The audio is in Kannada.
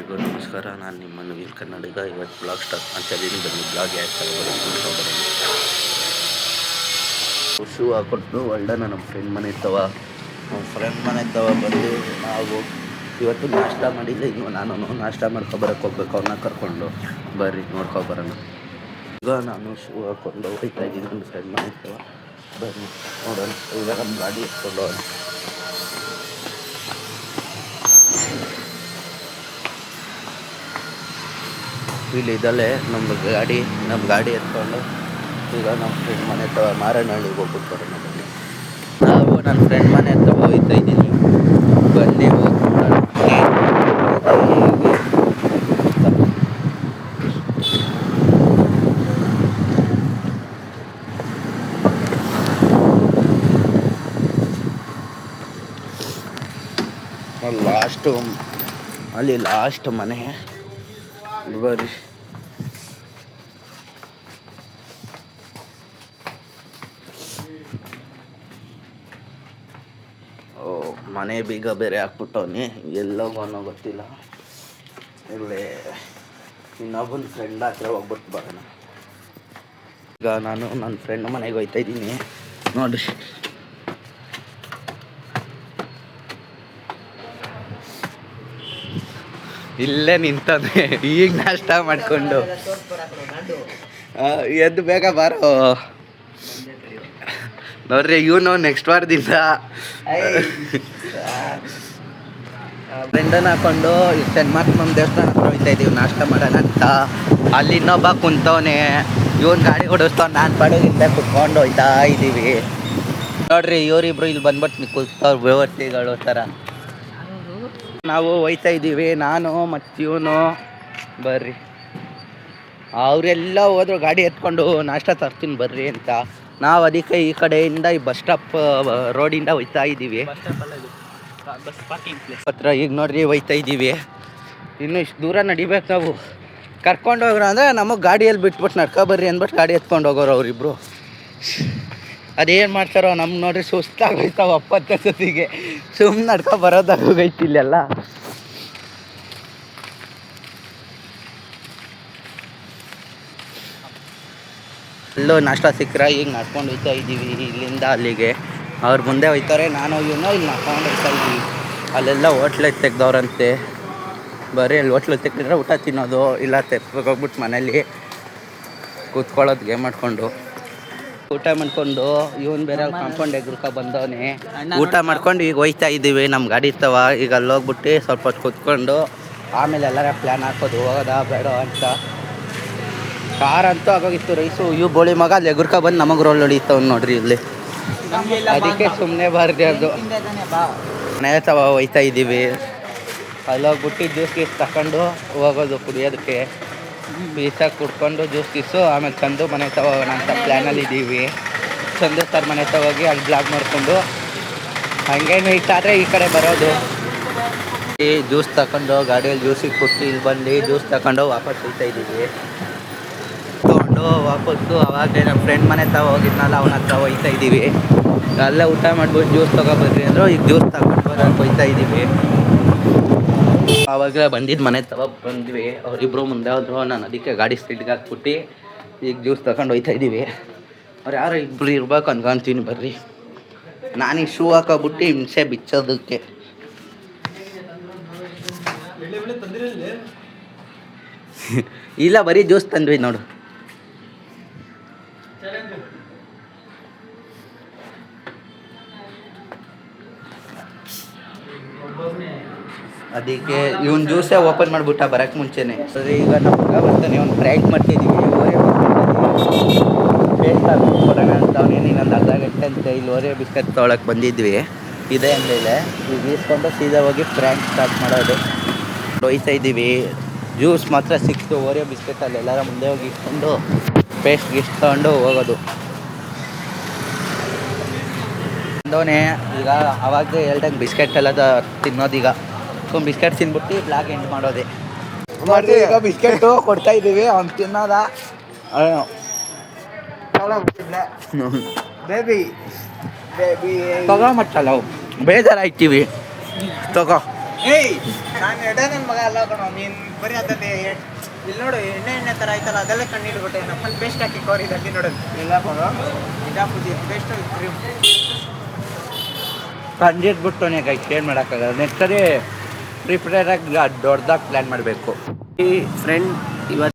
ಎಲ್ರಿಗೂ ನಮಸ್ಕಾರ. ನಾನು ನಿಮ್ಮ ನವೀನ್ ಕನ್ನಡಿಗ. ಇವತ್ತು ಬ್ಲಾಗ್ ಸ್ಟಾರ್ಟ್ ಮಾಡ್ತಾಯಿದ್ದೀನಿ. ಬನ್ನಿ ಬ್ಲಾಗ್ ಯಾವ ಥರ ಬರೋದು. ಶೂ ಹಾಕ್ಕೊಟ್ಟು ಒಳ್ಳೆ ನಮ್ಮ ಫ್ರೆಂಡ್ ಮನೆ ಇರ್ತವ. ಬಂದು ನಾವು ಇವತ್ತು ನಾಷ್ಟ ಮಾಡಿಲ್ಲ. ಇನ್ನು ನಾನು ನಾಷ್ಟ ಮಾಡ್ಕೊಬರಕ್ಕೆ ಹೋಗ್ಬೇಕು. ಅವ್ರನ್ನ ಕರ್ಕೊಂಡು ಬರ್ರಿ ನೋಡ್ಕೊಬರೋಣ. ಈಗ ನಾನು ಶೂ ಹಾಕ್ಕೊಂಡು ಹೋಗ್ತಾ ಇದ್ದೀನಿ. ನನ್ನ ಫ್ರೆಂಡ್ ಮನೆ ಇರ್ತವ, ಬರ್ರಿ ನೋಡೋಣ. ಈಗ ನಮ್ಮ ಗಾಡಿ ಎತ್ಕೊಂಡು ಇಲ್ಲಿ ಇದಲ್ಲೇ ನಮ್ಮ ಗಾಡಿ ಎತ್ಕೊಂಡು ಈಗ ನಮ್ಮ ಫ್ರೆಂಡ್ ಮನೆ ಹತ್ರ ಮಾರನಹಳ್ಳಿಗೆ ಹೋಗ್ಬಿಟ್ಟು ಬರೋಣ. ಬನ್ನಿ. ನಾವು ನನ್ನ ಫ್ರೆಂಡ್ ಮನೆ ಹತ್ರ ಹೋಗ್ತಾ ಇದ್ದೀನಿ. ಬನ್ನಿ ಹೋಗ್ಬಿಟ್ಟು ಅಲ್ಲಿ ಲಾಸ್ಟ್ ಮನೆ ಬರ್ರಿ. ಮನೆ ಬೀಗ ಬೇರೆ ಹಾಕ್ಬಿಟ್ಟವನಿ, ಎಲ್ಲೋಗೋನೋ ಗೊತ್ತಿಲ್ಲ. ಇಲ್ಲಿ ಇನ್ನೊಬ್ಬನ ಫ್ರೆಂಡ್ ಹತ್ರ ಹೋಗ್ಬಿಟ್ಟು ಬರೋಣ. ಈಗ ನಾನು ನನ್ನ ಫ್ರೆಂಡ್ ಮನೆಗೆ ಹೋಗ್ತಾ ಇದ್ದೀನಿ ನೋಡ್ರಿ. ಇಲ್ಲೇ ನಿಂತಂದ್ರೆ ಈಗ ನಾಷ್ಟ ಮಾಡಿಕೊಂಡು ಎದ್ದು ಬೇಗ ಬಾರೋ ನೋಡ್ರಿ. ಇವನು ನೆಕ್ಸ್ಟ್ ವಾರದಿಂದ ಫ್ರೆಂಡನ್ನ ಹಾಕೊಂಡು ಚೆನ್ಮಾರ್ಕ್ನ ದೇವಸ್ಥಾನ ಹತ್ರ ಹೋಗ್ತಾ ಇದ್ದೀವಿ ನಾಷ್ಟ ಮಾಡೋಣ ಅಂತ. ಅಲ್ಲಿ ಇನ್ನೊಬ್ಬ ಕುಂತವನೆ, ಇವನು ಗಾಡಿ ಓಡಿಸ್ತವ್, ನಾನು ಪಡೋಗಿಂತ ಕುತ್ಕೊಂಡು ಹೋಗ್ತಾ ಇದ್ದೀವಿ ನೋಡ್ರಿ. ಇವರಿಬ್ರು ಇಲ್ಲಿ ಬಂದ್ಬಿಟ್ಟು ಕೂತವ್ರು ವ್ಯವಸ್ಥೆಗಳು ಥರ. ನಾವು ಹೋಯ್ತಾ ಇದ್ದೀವಿ, ನಾನು ಮತ್ತು ಇವನು. ಬರ್ರಿ, ಅವರೆಲ್ಲ ಹೋದ್ರು ಗಾಡಿ ಎತ್ಕೊಂಡು ನಾಷ್ಟ ತರ್ತೀನಿ ಬರ್ರಿ ಅಂತ. ನಾವು ಅದಕ್ಕೆ ಈ ಕಡೆಯಿಂದ ಈ ಬಸ್ ಸ್ಟಾಪ್ ರೋಡಿಂದ ಹೋಯ್ತಾ ಇದ್ದೀವಿ ಹತ್ರ. ಈಗ ನೋಡ್ರಿ ಹೋಯ್ತಾ ಇದ್ದೀವಿ. ಇನ್ನೂ ಇಷ್ಟು ದೂರ ನಡಿಬೇಕು ನಾವು. ಕರ್ಕೊಂಡು ಹೋಗ್ರು ಅಂದರೆ ನಮಗೆ ಗಾಡಿಯಲ್ಲಿ ಬಿಟ್ಬಿಟ್ಟು ನಡ್ಕೊಬರ್ರಿ ಅಂದ್ಬಿಟ್ಟು ಗಾಡಿ ಎತ್ಕೊಂಡು ಹೋಗೋರು ಅವರಿಬ್ರು. ಅದೇನು ಮಾಡ್ತಾರೋ ನಮ್ಮ ನೋಡ್ರಿ, ಸುಸ್ತಾಗೋಯ್ತಾವ ಅಪ್ಪತ್ತ ಸತಿಗೆ. ಸುಮ್ಮನೆ ನಡ್ಕೊ ಬರೋದಾಗೋಗೈತಿ ಇಲ್ಲೆಲ್ಲ. ಅಲ್ಲೂ ನಾಷ್ಟ ಸಿಕ್ಕರೆ ಈಗ ನಡ್ಕೊಂಡು ಹೋಗ್ತಾ ಇದ್ದೀವಿ ಇಲ್ಲಿಂದ ಅಲ್ಲಿಗೆ. ಅವ್ರು ಮುಂದೆ ಹೋಯ್ತಾರೆ, ನಾನು ಇವನು ಇಲ್ಲಿ ನಡ್ಕೊಂಡು ಹೋಗ್ತಾ ಇದ್ದೀವಿ. ಅಲ್ಲೆಲ್ಲ ಹೋಟ್ಲಿಗೆ ತೆಗ್ದವ್ರಂತೆ. ಬರೀ ಅಲ್ಲಿ ಹೋಟ್ಲಿಗೆ ತೆಗ್ದಿದ್ರೆ ಊಟ ತಿನ್ನೋದು, ಇಲ್ಲ ಹೋಗ್ಬಿಟ್ಟು ಮನೇಲಿ ಕೂತ್ಕೊಳ್ಳೋದು ಗೇಮ್ ಮಾಡ್ಕೊಂಡು ಊಟ ಮಾಡ್ಕೊಂಡು. ಇವನು ಬೇರೆ ಕಾಂಪೌಂಡ್ ಎಗ್ರಕ ಬಂದವನೇ. ಊಟ ಮಾಡ್ಕೊಂಡು ಈಗ ಹೋಯ್ತಾ ಇದ್ದೀವಿ. ನಮ್ಮ ಗಾಡಿ ಇರ್ತವ. ಈಗ ಅಲ್ಲಿ ಹೋಗ್ಬಿಟ್ಟು ಸ್ವಲ್ಪ ಹೊತ್ತು ಕೂತ್ಕೊಂಡು ಆಮೇಲೆ ಎಲ್ಲರ ಪ್ಲ್ಯಾನ್ ಹಾಕೋದು, ಹೋಗೋದಾ ಬೇಡ ಅಂತ. ಕಾರ್ ಅಂತೂ ಆಗೋಗಿತ್ತು. ರೈಸು ಇವು ಬೋಳಿ ಮಗ ಅಲ್ಲಿ ಎಗ್ರಕ ಬಂದು ನಮಗೆ ರೋಲ್ ಹೊಡಿತವ್ ನೋಡ್ರಿ ಇಲ್ಲಿ. ಅದಕ್ಕೆ ಸುಮ್ಮನೆ ಬಾರ್ದು ಅದು ಮನೆ ತವ ಹೋಯ್ತಾ ಇದ್ದೀವಿ. ಅಲ್ಲೋಗ್ಬಿಟ್ಟು ಜ್ಯೂಸ್ ಗೀಸ್ ತಗೊಂಡು ಹೋಗೋದು ಕುಡಿಯೋದಕ್ಕೆ. ಬೀಸಾಗಿ ಕುಡ್ಕೊಂಡು ಜ್ಯೂಸ್ ಗೀಸು ಆಮೇಲೆ ಚಂದು ಮನೆ ತಗೋಣ ಅಂತ ಪ್ಲ್ಯಾನಲ್ಲಿ ಇದ್ದೀವಿ. ಚಂದು ಸರ್ ಮನೆ ತಗೋಗಿ ಅಲ್ಲಿ ಬ್ಲಾಗ್ ಮಾಡಿಕೊಂಡು ಹಂಗೆ ಇಟ್ಟಾದರೆ ಈ ಕಡೆ ಬರೋದು. ಈ ಜ್ಯೂಸ್ ತಗೊಂಡು ಗಾಡಿಯಲ್ಲಿ ಜ್ಯೂಸಿಗೆ ಕೊಟ್ಟು ಇಲ್ಲಿ ಬಂದು ಜ್ಯೂಸ್ ತಗೊಂಡು ವಾಪಸ್ ಹೋಗ್ತಾ ಇದ್ದೀವಿ. ತೊಗೊಂಡು ವಾಪಸ್ಸು ಅವಾಗಲೇ ನಮ್ಮ ಫ್ರೆಂಡ್ ಮನೆ ತಗೋ ಹೋಗಿದ್ನಲ್ಲ, ಅವನ ಹತ್ರ ಹೋಗ್ತಾ ಇದ್ದೀವಿ. ಅಲ್ಲೇ ಊಟ ಮಾಡ್ಬಿಟ್ಟು ಜ್ಯೂಸ್ ತೊಗೊಬರ್ರಿ ಅಂದರು. ಈಗ ಜ್ಯೂಸ್ ತಗೊಂಡು ಬರೋಕ್ಕೆ ಹೋಗ್ತಾ ಇದ್ದೀವಿ. ಆವಾಗಲೇ ಬಂದಿದ್ದು ಮನೆ ಬಂದ್ವಿ. ಅವರಿಬ್ಬರು ಮುಂದೆ ಹೋದ್ರು. ನಾನು ಅದಕ್ಕೆ ಗಾಡಿ ಸ್ಪೀಡ್ಗೆ ಹಾಕ್ಬಿಟ್ಟು ಈಗ ಜ್ಯೂಸ್ ತಗೊಂಡು ಹೋಗ್ತಾ ಇದ್ದೀವಿ. ಅವ್ರು ಯಾರು ಇಬ್ಬರು ಇರ್ಬೇಕು ಅನ್ಕೊಂತೀನಿ ಬರ್ರಿ. ನಾನು ಈ ಶೂ ಹಾಕೋಬಿಟ್ಟು ಹಿಂಸೆ ಬಿಚ್ಚೋದಕ್ಕೆ. ಇಲ್ಲ ಬರೀ ಜ್ಯೂಸ್ ತಂದ್ವಿ ನೋಡು. ಅದಕ್ಕೆ ಇವನು ಜ್ಯೂಸೇ ಓಪನ್ ಮಾಡಿಬಿಟ್ಟ ಬರೋಕ್ಕೆ ಮುಂಚೆನೇ. ಸರಿ, ಈಗ ನಮ್ಮ ಮಗ ಬರ್ತಾನೆ. ಅವ್ನು ಬ್ರೇಕ್ ಮಾಡ್ತಿದ್ದೀವಿ. ಪೇಸ್ಟ್ ಹಾಕ್ಬಿಟ್ಕೊಡೋಣ ಅಂತ ಅವನೇನು ಇನ್ನೊಂದು ಅರ್ಧ ಗಂಟೆ ಅಂತ ಇಲ್ಲಿ ಓರಿಯೋ ಬಿಸ್ಕೆಟ್ ತೊಗೊಳಕ್ಕೆ ಬಂದಿದ್ವಿ. ಇದೆ ಅಂದಮೇಲೆ ಈಗ ಈಸ್ಕೊಂಡು ಸೀದಾ ಹೋಗಿ ಫ್ರ್ಯಾಂಕ್ ಸ್ಟಾರ್ಟ್ ಮಾಡೋದು. ಹೋಯ್ತಾ ಇದ್ದೀವಿ. ಜ್ಯೂಸ್ ಮಾತ್ರ ಸಿಕ್ತು. ಓರಿಯೋ ಬಿಸ್ಕೆಟಲ್ಲಿ ಎಲ್ಲರ ಮುಂದೆ ಹೋಗಿ ಇಟ್ಕೊಂಡು ಪೇಸ್ಟ್ ಇಸ್ಕೊಂಡು ಹೋಗೋದು. ಅಂದವನೇ ಈಗ ಆವಾಗಲೇ ಹೇಳ್ದಂಗೆ ಬಿಸ್ಕೆಟ್ ಎಲ್ಲ ತಿನ್ನೋದೀಗ. ಬಿಸ್ಕೆಟ್ ತಿನ್ಬಿಟ್ಟು ಬ್ಲಾಗ್ ಎಂಡ್ ಮಾಡೋದೆ. ಈಗ ಬಿಸ್ಕೆಟು ಕೊಡ್ತಾ ಇದ್ದೀವಿ. ಅವ್ನು ತಿನ್ನೋದ ಬೇಬಿ ತಗೋ ಮಟ್ಟಲ್ಲ ಬೇಜಾರಾಯ್ತೀವಿ. ತಗೋ ಏಯ್ ನಾನು ಎಡ ನನ್ನ ಮಗ ಅಲ್ಲ ಕಣೋ ನೀನು ಬರೀ ಅದಲ್ಲಿ ಇಲ್ಲಿ ನೋಡು ಎಣ್ಣೆ ಥರ ಆಯ್ತಲ್ಲ ಅದೆಲ್ಲ ಕಣ್ಣಿಡ್ಬಿಟ್ಟೆ ನಮ್ಮಲ್ಲಿ ಪೇಸ್ಟ್ ಹಾಕಿ ಕೋರಿದ ಅಲ್ಲಿ ನೋಡೋದು ಎಲ್ಲ ಬರೋ ಇದಾಪುದಿ ಪೇಸ್ಟ್ ಕ್ರೀಮ್ ಕಂಡಿದ್ಬಿಟ್ಟು ಕೈ ಏನು ಮಾಡೋಕ್ಕಾಗಲ್ಲ ನೆಕ್ಸ್ಟ್ ಸರಿ ಪ್ರಿಪೇರಾಗಿ ದೊಡ್ಡದಾಗಿ ಪ್ಲ್ಯಾನ್ ಮಾಡಬೇಕು ಈ ಫ್ರೆಂಡ್ ಇವತ್ತು